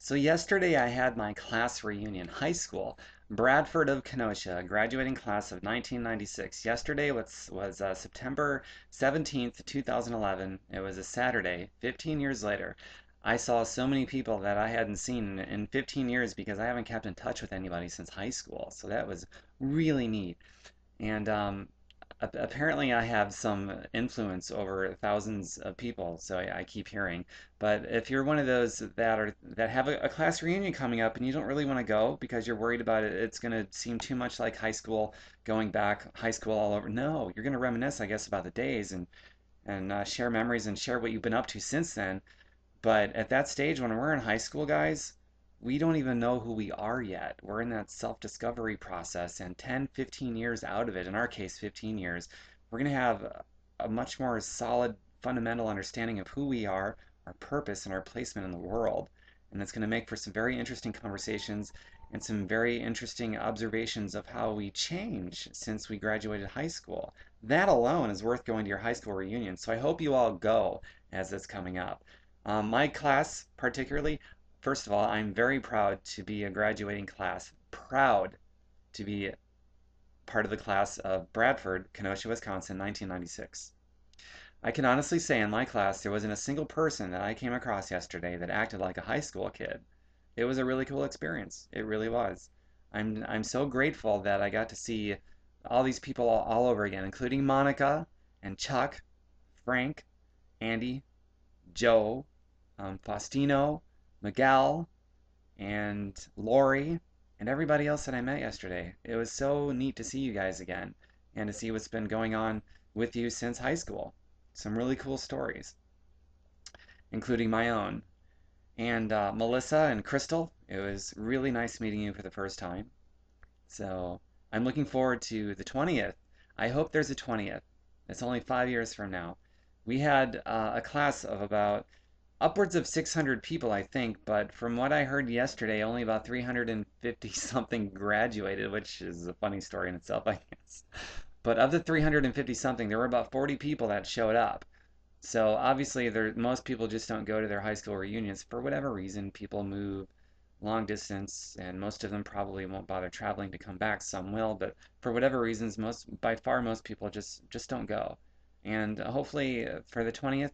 So yesterday I had my class reunion, high school, Bradford of Kenosha, graduating class of 1996. Yesterday was September 17th, 2011. It was a Saturday, 15 years later. I saw so many people that I hadn't seen in 15 years because I haven't kept in touch with anybody since high school. So that was really neat. And apparently, I have some influence over thousands of people, so I keep hearing. But if you're one of those that have a class reunion coming up and you don't really want to go because you're worried about it, it's going to seem too much like high school, going back high school all over. No, you're going to reminisce, I guess, about the days and share memories and share what you've been up to since then. But at that stage, when we're in high school, guys, we don't even know who we are yet. We're in that self-discovery process, and 10, 15 years out of it, in our case, 15 years, we're going to have a much more solid, fundamental understanding of who we are, our purpose, and our placement in the world. And it's going to make for some very interesting conversations and some very interesting observations of how we change since we graduated high school. That alone is worth going to your high school reunion. So I hope you all go as it's coming up. My class, particularly, first of all, I'm very proud to be a graduating class. Proud to be part of the class of Bradford, Kenosha, Wisconsin, 1996. I can honestly say in my class there wasn't a single person that I came across yesterday that acted like a high school kid. It was a really cool experience. It really was. I'm so grateful that I got to see all these people all over again, including Monica and Chuck, Frank, Andy, Joe, Faustino, Miguel, and Lori, and everybody else that I met yesterday. It was so neat to see you guys again and to see what's been going on with you since high school. Some really cool stories, including my own. And Melissa and Crystal, it was really nice meeting you for the first time. So I'm looking forward to the 20th. I hope there's a 20th. It's only 5 years from now. We had a class of about upwards of 600 people, I think, but from what I heard yesterday, only about 350 something graduated, which is a funny story in itself, I guess. But of the 350 something, there were about 40 people that showed up. So obviously, most people just don't go to their high school reunions for whatever reason. People move long distance, and most of them probably won't bother traveling to come back. Some will, but for whatever reasons, by far most people just don't go. And hopefully for the 20th,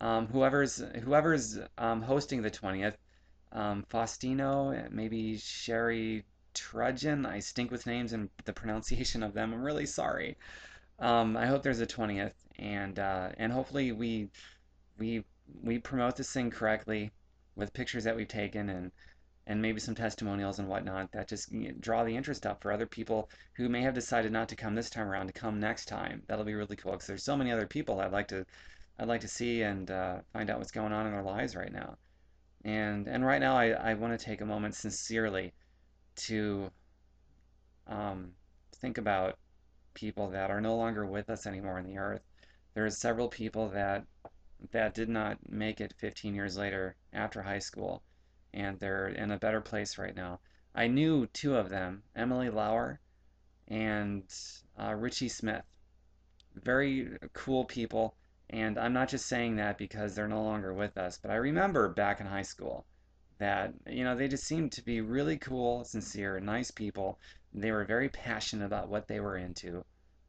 whoever's hosting the 20th, Faustino, maybe Sherry Trudgeon. I stink with names and the pronunciation of them. I'm really sorry. I hope there's a 20th, and hopefully we we promote this thing correctly with pictures that we've taken and maybe some testimonials and whatnot that just draw the interest up for other people who may have decided not to come this time around to come next time. That'll be really cool because there's so many other people I'd like to see and find out what's going on in their lives right now. And right now I want to take a moment sincerely to um, think about people that are no longer with us anymore on the earth. There's several people that did not make it 15 years later after high school, and they're in a better place right now. I knew two of them, Emily Lauer and Richie Smith. Very cool people, and I'm not just saying that because they're no longer with us, but I remember back in high school that, they just seemed to be really cool, sincere, nice people. They were very passionate about what they were into.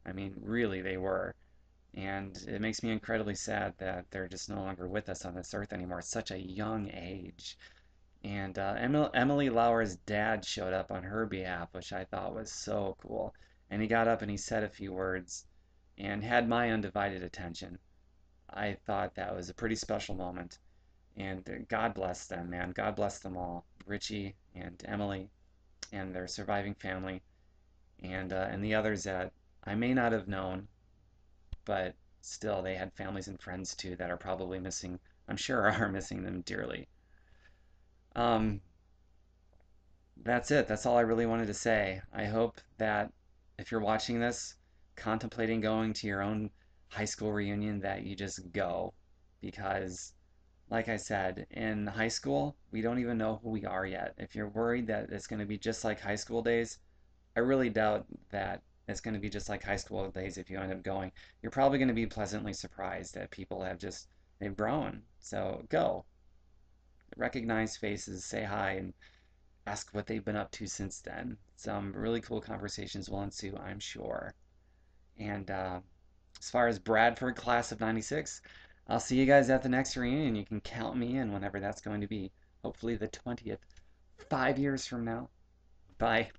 I mean, really, they were. And it makes me incredibly sad that they're just no longer with us on this earth anymore at such a young age. And Emily Lauer's dad showed up on her behalf, which I thought was so cool. And he got up and he said a few words and had my undivided attention. I thought that was a pretty special moment. And God bless them, man. God bless them all. Richie and Emily and their surviving family and the others that I may not have known, but still they had families and friends too that are probably missing, I'm sure are missing them dearly. Um, that's it. That's all I really wanted to say. I hope that if you're watching this, contemplating going to your own high school reunion, that you just go. Because, like I said, in high school, we don't even know who we are yet. If you're worried that it's going to be just like high school days, I really doubt that it's going to be just like high school days if you end up going. You're probably going to be pleasantly surprised that people they've grown. So go. recognize faces, say hi, and ask what they've been up to since then. Some really cool conversations will ensue, I'm sure. And as far as Bradford Class of 96, I'll see you guys at the next reunion. You can count me in whenever that's going to be. Hopefully the 20th, 5 years from now. Bye.